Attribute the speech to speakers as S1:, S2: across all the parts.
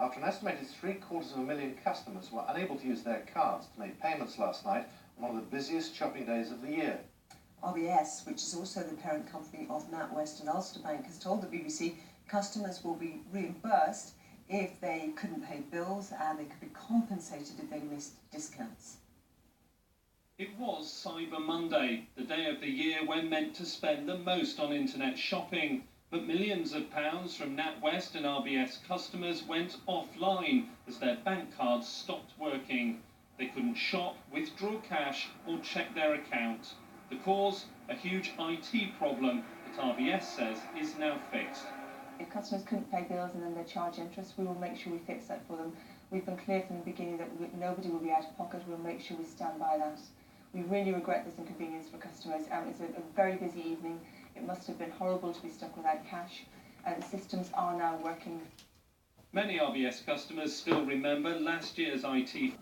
S1: after an estimated 750,000 customers were unable to use their cards to make payments last night on one of the busiest shopping days of the year.
S2: RBS, which is also the parent company of NatWest and Ulster Bank, has told the BBC customers will be reimbursed if they couldn't pay bills, and they could be compensated if they missed discounts.
S3: It was Cyber Monday, the day of the year when meant to spend the most on internet shopping. But millions of pounds from NatWest and RBS customers went offline as their bank cards stopped working. They couldn't shop, withdraw cash or check their account. The cause? A huge IT problem that RBS says is now fixed.
S4: If customers couldn't pay bills and then they charge interest, we will make sure we fix that for them. We've been clear from the beginning that nobody will be out of pocket. We'll make sure we stand by that. We really regret this inconvenience for customers. It's a very busy evening. It must have been horrible to be stuck without cash. The systems are now working.
S3: Many RBS customers still remember last year's IT.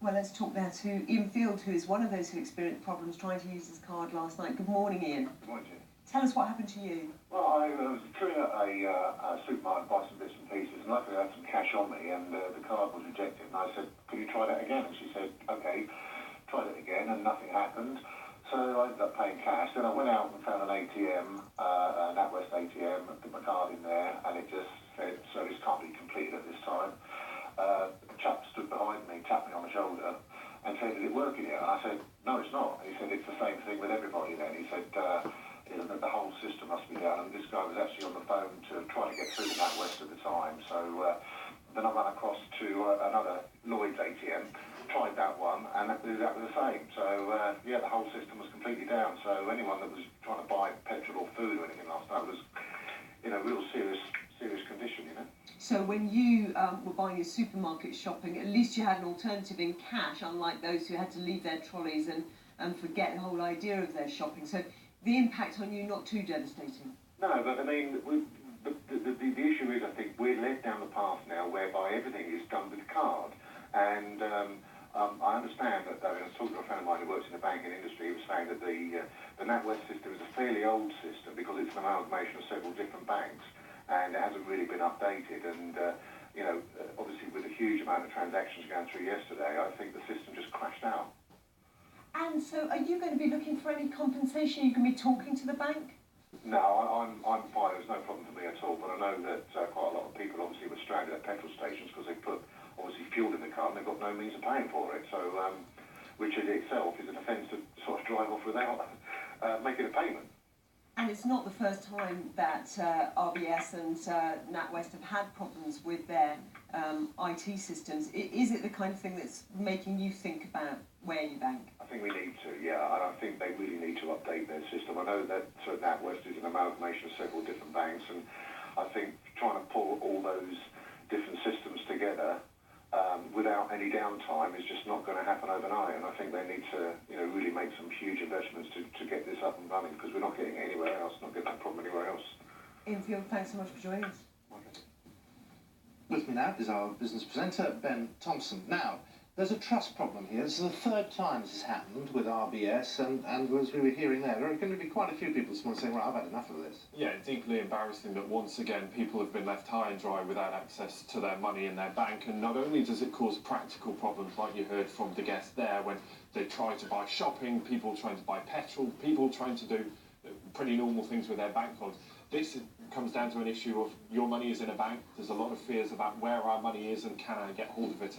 S2: Well, let's talk now to Ian Field, who is one of those who experienced problems trying to use his card last night. Good morning, Ian.
S5: Good morning.
S2: Tell us what happened to you.
S5: Well, I was queuing at a supermarket to buy some bits and pieces, and luckily I had some cash on me, and the card was rejected. And I said, "Can you try that again?" And she said, "Okay." Tried it again, and nothing happened. So I ended up paying cash. Then I went out and found an ATM, a NatWest ATM, put my card in there, and it just said, "Service can't be completed at this time." A chap stood behind me, tapped me on the shoulder, and said, "Is it working yet?" And I said, "No, it's not." And he said, "It's the same thing with everybody then." He said, the whole system must be down, and this guy was actually on the phone to try to get through to NatWest at the time. So then I ran across to another Lloyd's ATM, tried that one, and that was exactly the same. So yeah, the whole system was completely down. So anyone that was trying to buy petrol or food or anything last night was in a real serious condition, you know.
S2: So when you were buying your supermarket shopping, at least you had an alternative in cash, unlike those who had to leave their trolleys and forget the whole idea of their shopping. So the impact on you, not too devastating.
S5: No, but I mean, the issue is, I think, we're led down the path now whereby everything is done with card. And I understand that, I was talking to a friend of mine who works in the banking industry, he was saying that the NatWest system is a fairly old system because it's an amalgamation of several different banks, and it hasn't really been updated. And, you know, obviously with a huge amount of transactions going through yesterday, I think the system just crashed out.
S2: And so are you going to be looking for any compensation? You can be talking to the bank?
S5: No, I'm fine. There's no problem for me at all. But I know that quite a lot of people obviously were stranded at petrol stations because they put obviously fuel in the car and they've got no means of paying for it. So, which in itself is an offence to sort of drive off without making a payment.
S2: And it's not the first time that RBS and NatWest have had problems with their IT systems. Is it the kind of thing that's making you think about where you bank?
S5: I think we need to, yeah, and I think they really need to update their system. I know that NatWest is an amalgamation of several different banks, and I think trying to pull all those different systems together without any downtime is just not going to happen overnight. And I think they need to, you know, really make some huge investments to get this up and running, because we're not getting it anywhere else, not getting that problem anywhere else.
S2: Ian Field, thanks so much for joining us.
S1: With me now is our business presenter, Ben Thompson. Now, there's a trust problem here. This is the third time this has happened with RBS, and as we were hearing there are going to be quite a few people this morning saying, right, I've had enough of this.
S6: Yeah, deeply embarrassing that once again people have been left high and dry without access to their money in their bank. And not only does it cause practical problems, like you heard from the guest there, when they try to buy shopping, people trying to buy petrol, people trying to do pretty normal things with their bank cards. This comes down to an issue of your money is in a bank. There's a lot of fears about where our money is and can I get hold of it.